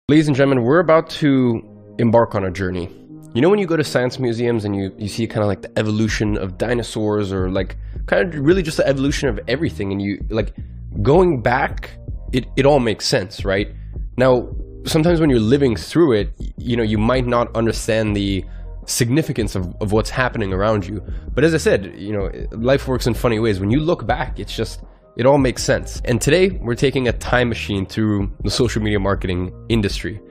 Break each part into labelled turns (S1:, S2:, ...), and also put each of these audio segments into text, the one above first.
S1: Ladies and gentlemen, we're about to embark on a journey. You know when you go to science museums and you see kind of like the evolution of dinosaurs, or like kind of really just the evolution of everything, and you like going back, it all makes sense, right? Now, sometimes when you're living through it, you know, you might not understand the significance of what's happening around you. But as I said, you know, life works in funny ways. When you look back, it all makes sense. And today we're taking a time machine through the social media marketing industry.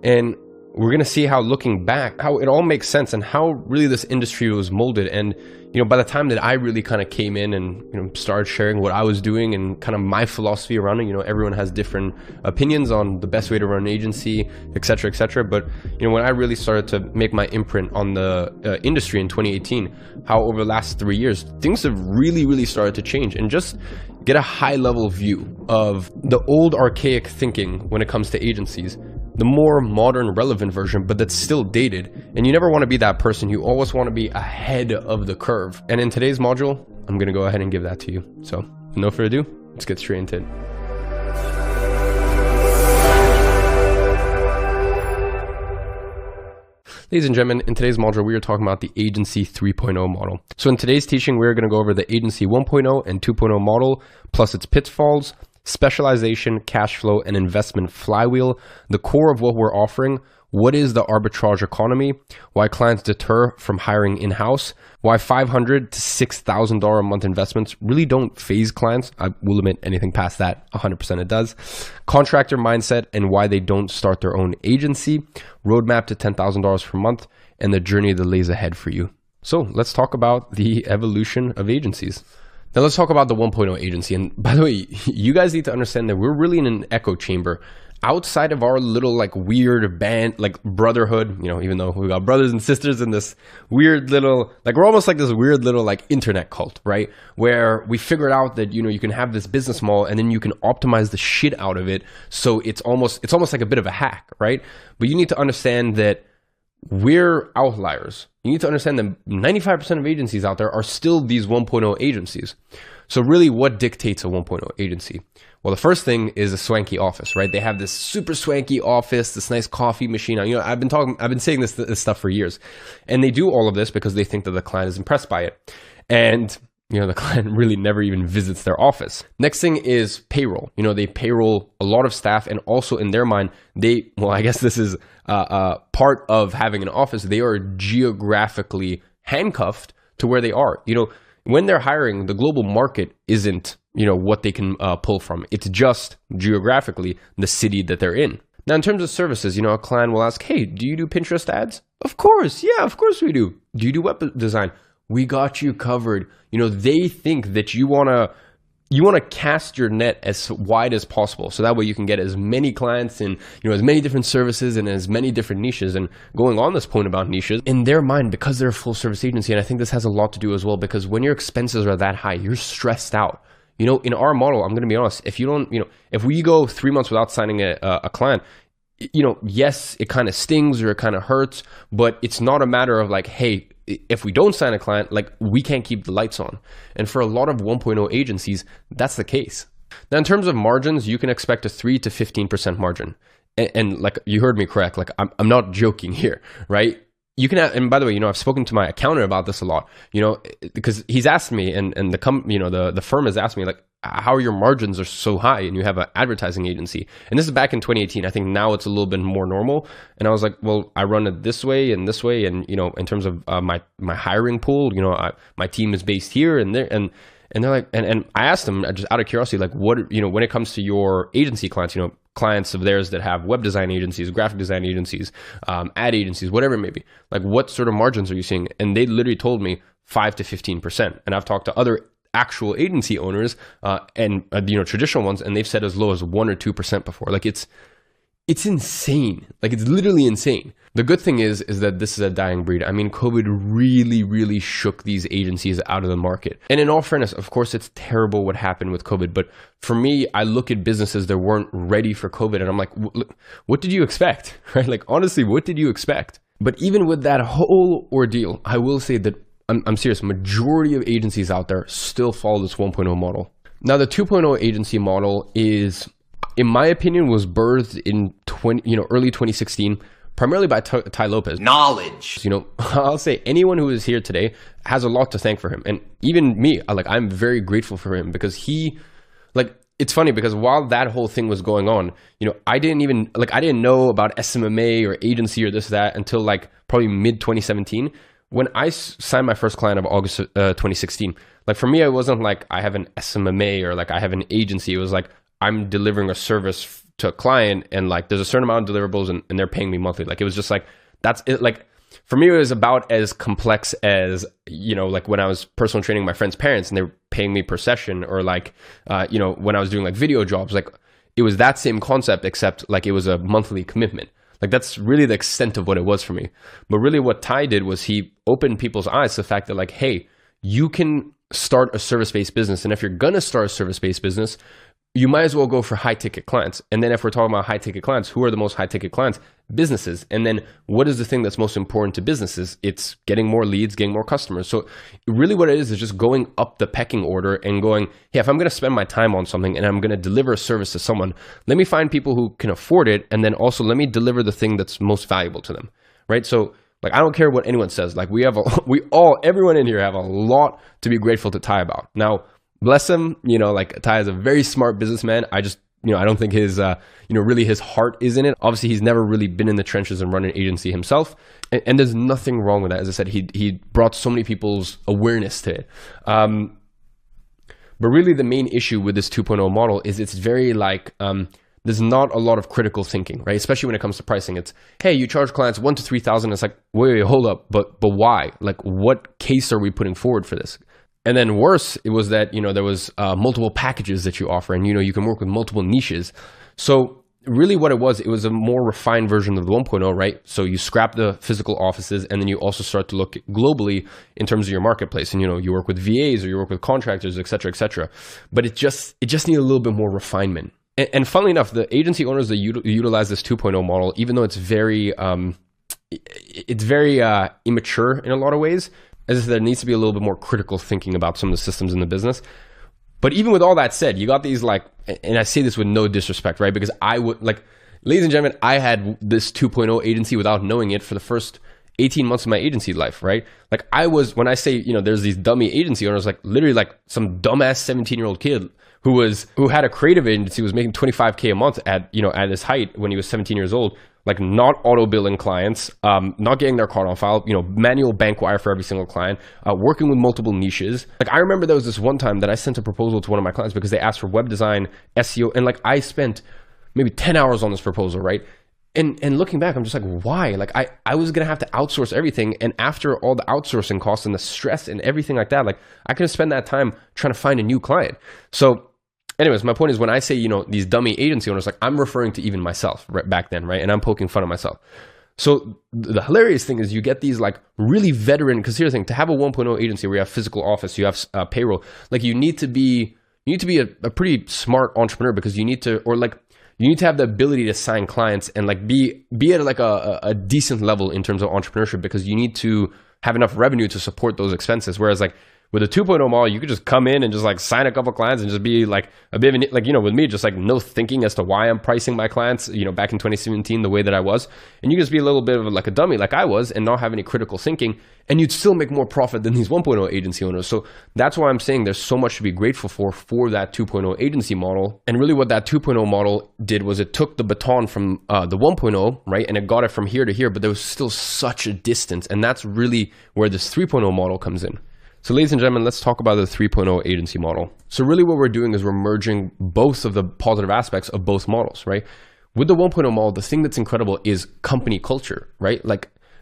S1: And we're going to see how, looking back, how it all makes sense and how really this industry was molded. And, you know, by the time that I really kind of came in and, you know, started sharing what I was doing and kind of my philosophy around it, you know, everyone has different opinions on the best way to run an agency, et cetera, et cetera. But, you know, when I really started to make my imprint on the industry in 2018, how over the last 3 years, things have really started to change, and just get a high level view of the old archaic thinking when it comes to agencies, the more modern relevant version, but that's still dated. And you never want to be that person. You always want to be ahead of the curve. And in today's module, I'm going to go ahead and give that to you. So no further ado, let's get straight into it. Ladies and gentlemen, in today's module, we are talking about the Agency 3.0 model. So in today's teaching, we're going to go over the Agency 1.0 and 2.0 model, plus its pitfalls, specialization, cash flow, and investment flywheel, the core of what we're offering, what is the arbitrage economy, why clients deter from hiring in-house, why $500 to $6,000 a month investments really don't phase clients. I will admit anything past that, 100% it does. Contractor mindset and why they don't start their own agency, roadmap to $10,000 per month, and the journey that lays ahead for you. So let's talk about the evolution of agencies. Now let's talk about the 1.0 agency. And by the way, you guys need to understand that we're really in an echo chamber. Outside of our little like weird band, like brotherhood, you know, even though we got brothers and sisters in this weird little, like we're almost like this weird little like internet cult, right? Where we figured out that, you know, you can have this business model and then you can optimize the shit out of it. So it's almost like a bit of a hack, right? But you need to understand that we're outliers. You need to understand that 95% of agencies out there are still these 1.0 agencies. So really, what dictates a 1.0 agency? Well, the first thing is a swanky office, right? They have this super swanky office, this nice coffee machine. You know, I've been saying this stuff for years, and they do all of this because they think that the client is impressed by it. And, you know, the client really never even visits their office. Next thing is payroll. You know, they payroll a lot of staff, and also in their mind, I guess this is part of having an office. They are geographically handcuffed to where they are. You know, when they're hiring, the global market isn't, you know, what they can pull from. It's just geographically the city that they're in. Now, in terms of services, you know, a client will ask, hey, do you do Pinterest ads? Of course. Yeah, of course we do. Do you do web design? We got you covered. You know, they think that you want to cast your net as wide as possible. So that way you can get as many clients and, you know, as many different services and as many different niches. And going on this point about niches, in their mind, because they're a full service agency, and I think this has a lot to do as well, because when your expenses are that high, you're stressed out. You know, in our model, I'm going to be honest, if we go 3 months without signing a client, you know, yes, it kind of stings or it kind of hurts, but it's not a matter of like, hey, if we don't sign a client, like we can't keep the lights on. And for a lot of 1.0 agencies, that's the case. Now, in terms of margins, you can expect a 3 to 15% margin. And like you heard me correct, like I'm not joking here, right? You can, and by the way, you know, I've spoken to my accountant about this a lot, you know, because he's asked me, and the firm has asked me, like, how your margins are so high and you have an advertising agency. And this is back in 2018. I think now it's a little bit more normal. And I was like, well, I run it this way. And, you know, in terms of my hiring pool, you know, my team is based here and there. And they're like, and I asked them just out of curiosity, like, what, you know, when it comes to your agency clients, you know, clients of theirs that have web design agencies, graphic design agencies, ad agencies, whatever it may be, like, what sort of margins are you seeing? And they literally told me 5 to 15%. And I've talked to other actual agency owners and you know, traditional ones, and they've said as low as 1 or 2% before. Like it's insane. Like it's literally insane. The good thing is that this is a dying breed. I mean, COVID really shook these agencies out of the market. And in all fairness, of course, it's terrible what happened with COVID. But for me, I look at businesses that weren't ready for COVID, and I'm like, what did you expect? Right? Like, honestly, what did you expect? But even with that whole ordeal, I will say that I'm serious, majority of agencies out there still follow this 1.0 model. Now, the 2.0 agency model is, in my opinion, was birthed in early 2016, primarily by Ty Lopez.
S2: Knowledge.
S1: I'll say anyone who is here today has a lot to thank for him. And even me, I'm very grateful for him because it's funny because while that whole thing was going on, I didn't know about SMMA or agency or this, that until probably mid 2017 when I signed my first client of August 2016. For me, it wasn't like I have an SMMA or I have an agency. It was like I'm delivering a service to a client and there's a certain amount of deliverables and they're paying me monthly. It was just that's it. For me, it was about as complex as, when I was personal training my friends' parents and they were paying me per session, or when I was doing video jobs, it was that same concept, except it was a monthly commitment. That's really the extent of what it was for me. But really what Ty did was he opened people's eyes to the fact that hey, you can start a service-based business. And if you're going to start a service-based business, you might as well go for high-ticket clients. And then if we're talking about high-ticket clients, who are the most high-ticket clients? Businesses. And then what is the thing that's most important to businesses? It's getting more leads, getting more customers. So really what it is just going up the pecking order and going, hey, if I'm going to spend my time on something and I'm going to deliver a service to someone, let me find people who can afford it. And then also let me deliver the thing that's most valuable to them, right? So I don't care what anyone says. Everyone in here have a lot to be grateful to Ty about. Now, bless him, Ty is a very smart businessman. I just, I don't think his, really his heart is in it. Obviously, he's never really been in the trenches and run an agency himself. And there's nothing wrong with that. As I said, he brought so many people's awareness to it. But really the main issue with this 2.0 model is it's very there's not a lot of critical thinking, right? Especially when it comes to pricing. It's, hey, you charge clients $1,000 to $3,000. It's wait, hold up. But why? What case are we putting forward for this? And then worse, it was that, there was multiple packages that you offer and, you can work with multiple niches. So really what it was a more refined version of the 1.0, right? So you scrap the physical offices and then you also start to look globally in terms of your marketplace. And, you work with VAs or you work with contractors, et cetera, et cetera. But it just needed a little bit more refinement. And funnily enough, the agency owners that utilize this 2.0 model, even though it's very immature in a lot of ways, as I said, there needs to be a little bit more critical thinking about some of the systems in the business. But even with all that said, you got these and I say this with no disrespect, right? Because I would ladies and gentlemen, I had this 2.0 agency without knowing it for the first 18 months of my agency life, right? When I say, there's these dummy agency owners, literally some dumbass 17-year-old kid who had a creative agency, was making $25K a month at his height when he was 17 years old, not auto billing clients, not getting their card on file, manual bank wire for every single client, working with multiple niches. I remember there was this one time that I sent a proposal to one of my clients because they asked for web design, SEO, and I spent maybe 10 hours on this proposal, right? And looking back, I'm just why? I was going to have to outsource everything. And after all the outsourcing costs and the stress and everything like that, I could have spent that time trying to find a new client. So anyways, my point is when I say, these dummy agency owners, I'm referring to even myself right back then, right? And I'm poking fun at myself. So the hilarious thing is you get these really veteran, because here's the thing, to have a 1.0 agency where you have physical office, you have payroll, you need to be a pretty smart entrepreneur because you need to have the ability to sign clients and be at a decent level in terms of entrepreneurship, because you need to have enough revenue to support those expenses. Whereas with a 2.0 model, you could just come in and just sign a couple clients and just be a bit of with me, just no thinking as to why I'm pricing my clients, back in 2017, the way that I was. And you can just be a little bit of a dummy like I was and not have any critical thinking. And you'd still make more profit than these 1.0 agency owners. So that's why I'm saying there's so much to be grateful for that 2.0 agency model. And really what that 2.0 model did was it took the baton from the 1.0, right? And it got it from here to here, but there was still such a distance. And that's really where this 3.0 model comes in. So ladies and gentlemen, let's talk about the 3.0 agency model. So really what we're doing is we're merging both of the positive aspects of both models, right? With the 1.0 model, the thing that's incredible is company culture, right?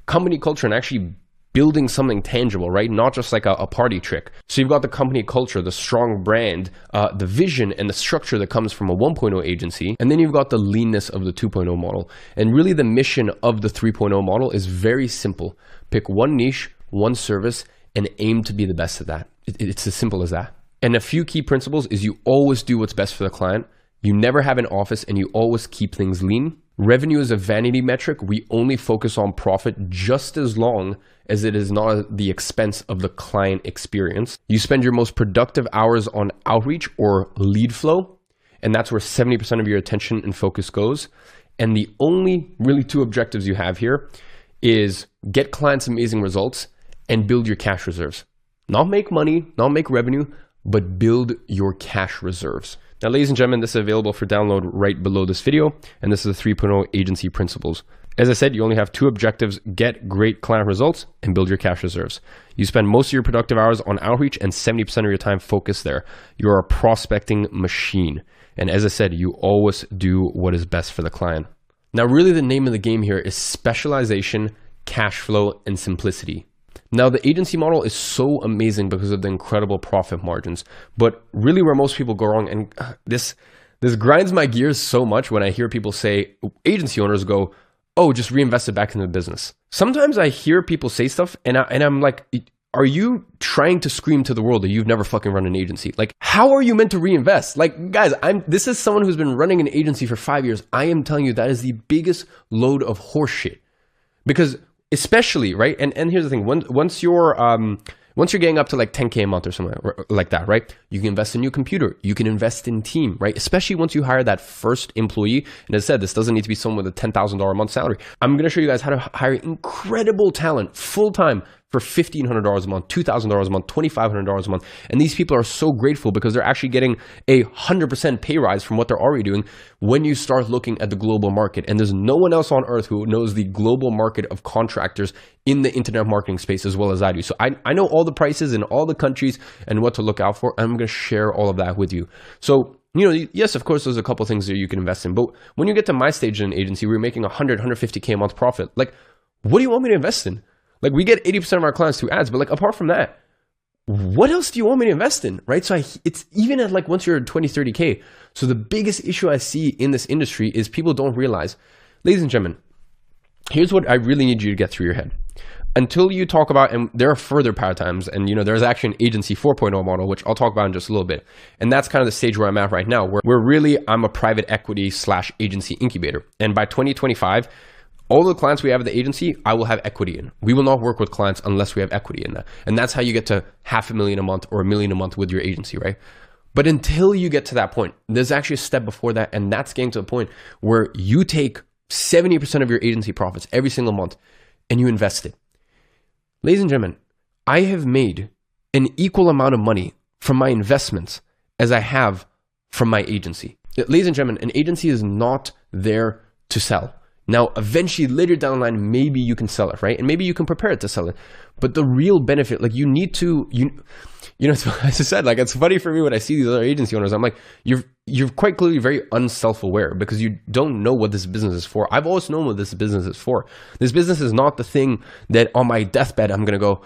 S1: Company culture and actually building something tangible, right? Not just a party trick. So you've got the company culture, the strong brand, the vision and the structure that comes from a 1.0 agency. And then you've got the leanness of the 2.0 model. And really the mission of the 3.0 model is very simple. Pick one niche, one service, and aim to be the best at that. It's as simple as that. And a few key principles is you always do what's best for the client. You never have an office and you always keep things lean. Revenue is a vanity metric. We only focus on profit just as long as it is not at the expense of the client experience. You spend your most productive hours on outreach or lead flow. And that's where 70% of your attention and focus goes. And the only really two objectives you have here is get clients amazing results and build your cash reserves. Not make money, not make revenue, but build your cash reserves. Now, ladies and gentlemen, this is available for download right below this video. And this is the 3.0 agency principles. As I said, you only have two objectives: get great client results and build your cash reserves. You spend most of your productive hours on outreach and 70% of your time focused there. You're a prospecting machine. And as I said, you always do what is best for the client. Now, really the name of the game here is specialization, cash flow, and simplicity. Now, the agency model is so amazing because of the incredible profit margins, but really where most people go wrong, and this grinds my gears so much when I hear people say, agency owners go, oh, just reinvest it back into the business. Sometimes I hear people say stuff and I'm like, are you trying to scream to the world that you've never fucking run an agency? Like, how are you meant to reinvest? Like, guys, this is someone who's been running an agency for 5 years. I am telling you that is the biggest load of horseshit. Because especially, right? And here's the thing, once you're getting up to like 10K a month or something like that, right? You can invest in a new computer. You can invest in team, right? Especially once you hire that first employee. And as I said, this doesn't need to be someone with a $10,000 a month salary. I'm going to show you guys how to hire incredible talent full-time for $1,500 a month, $2,000 a month, $2,500 a month. And these people are so grateful because they're actually getting a 100% pay rise from what they're already doing when you start looking at the global market. And there's no one else on earth who knows the global market of contractors in the internet marketing space as well as I do. So I know all the prices in all the countries and what to look out for. I'm going to share all of that with you. So, you know, yes, of course, there's a couple things that you can invest in. But when you get to my stage in an agency, we're making 150K a month profit. Like, what do you want me to invest in? Like, we get 80% of our clients through ads, but like, apart from that, what else do you want me to invest in, right? So it's even at like, once you're at 20, 30K. So the biggest issue I see in this industry is people don't realize, ladies and gentlemen, here's what I really need you to get through your head. Until you talk about, and there are further paradigms, and you know, there's actually an agency 4.0 model, which I'll talk about in just a little bit. And that's kind of the stage where I'm at right now, where really I'm a private equity / agency incubator. And by 2025, all the clients we have at the agency, I will have equity in. We will not work with clients unless we have equity in that. And that's how you get to $500,000 a month or $1 million a month with your agency, right? But until you get to that point, there's actually a step before that. And that's getting to the point where you take 70% of your agency profits every single month and you invest it. Ladies and gentlemen, I have made an equal amount of money from my investments as I have from my agency. Ladies and gentlemen, an agency is not there to sell. Now, eventually, later down the line, maybe you can sell it, right? And maybe you can prepare it to sell it. But the real benefit, like you need to, you know, as I said, like it's funny for me when I see these other agency owners, I'm like, you're quite clearly very unself-aware because you don't know what this business is for. I've always known what this business is for. This business is not the thing that on my deathbed, I'm going to go,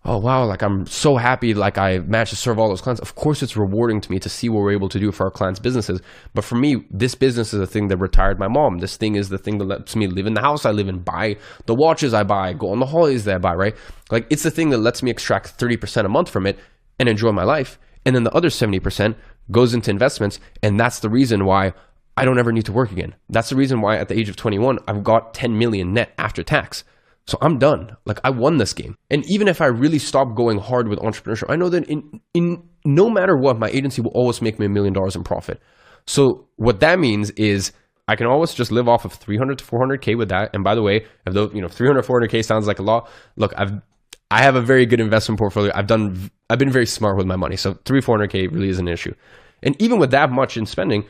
S1: oh, wow, like I'm so happy like I managed to serve all those clients. Of course, it's rewarding to me to see what we're able to do for our clients' businesses. But for me, this business is the thing that retired my mom. This thing is the thing that lets me live in the house I live in, buy the watches I buy, go on the holidays that I buy, right? Like it's the thing that lets me extract 30% a month from it and enjoy my life. And then the other 70% goes into investments. And that's the reason why I don't ever need to work again. That's the reason why at the age of 21, I've got 10 million net after tax. So I'm done. Like I won this game. And even if I really stop going hard with entrepreneurship, I know that in no matter what, my agency will always make me $1 million in profit. So what that means is I can always just live off of 300 to 400K with that. And by the way, if those, 300, 400K sounds like a lot, look, I have a very good investment portfolio. I've been very smart with my money. So 400K really isn't an issue. And even with that much in spending,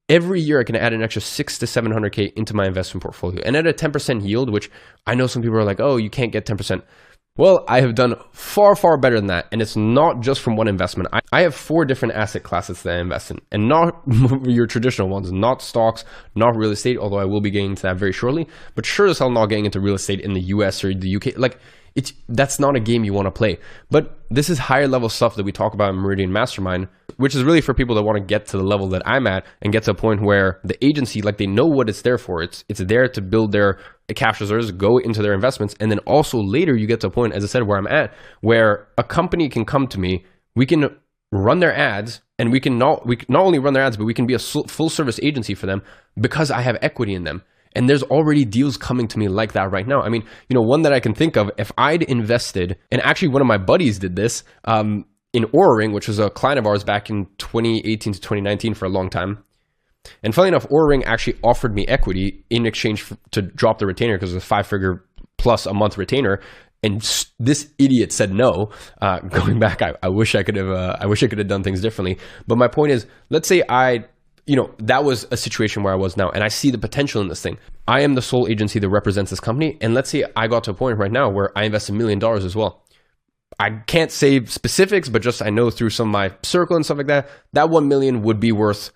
S1: every year I can add an extra 600 to 700K into my investment portfolio. And at a 10% yield, which I know some people are like, oh, you can't get 10%. Well, I have done far, far better than that. And it's not just from one investment. I have 4 different asset classes that I invest in, and not your traditional ones, not stocks, not real estate, although I will be getting into that very shortly, but sure as hell not getting into real estate in the US or the UK. Like that's not a game you want to play. But this is higher level stuff that we talk about in Meridian Mastermind, which is really for people that want to get to the level that I'm at and get to a point where the agency, like they know what it's there for. It's there to build their cash reserves, go into their investments. And then also later you get to a point, as I said, where I'm at, where a company can come to me, we can run their ads, and we can not only run their ads, but we can be a full service agency for them because I have equity in them. And there's already deals coming to me like that right now. I mean, one that I can think of, if I'd invested, and actually one of my buddies did this, in Oura Ring, which was a client of ours back in 2018 to 2019 for a long time. And funnily enough, Oura Ring actually offered me equity in exchange to drop the retainer because it was a 5-figure plus a month retainer. And this idiot said no. Going back, I wish I could have done things differently. But my point is, let's say that was a situation where I was now, and I see the potential in this thing. I am the sole agency that represents this company. And let's say I got to a point right now where I invest $1 million as well. I can't say specifics, but just I know through some of my circle and stuff like that, that 1 million would be worth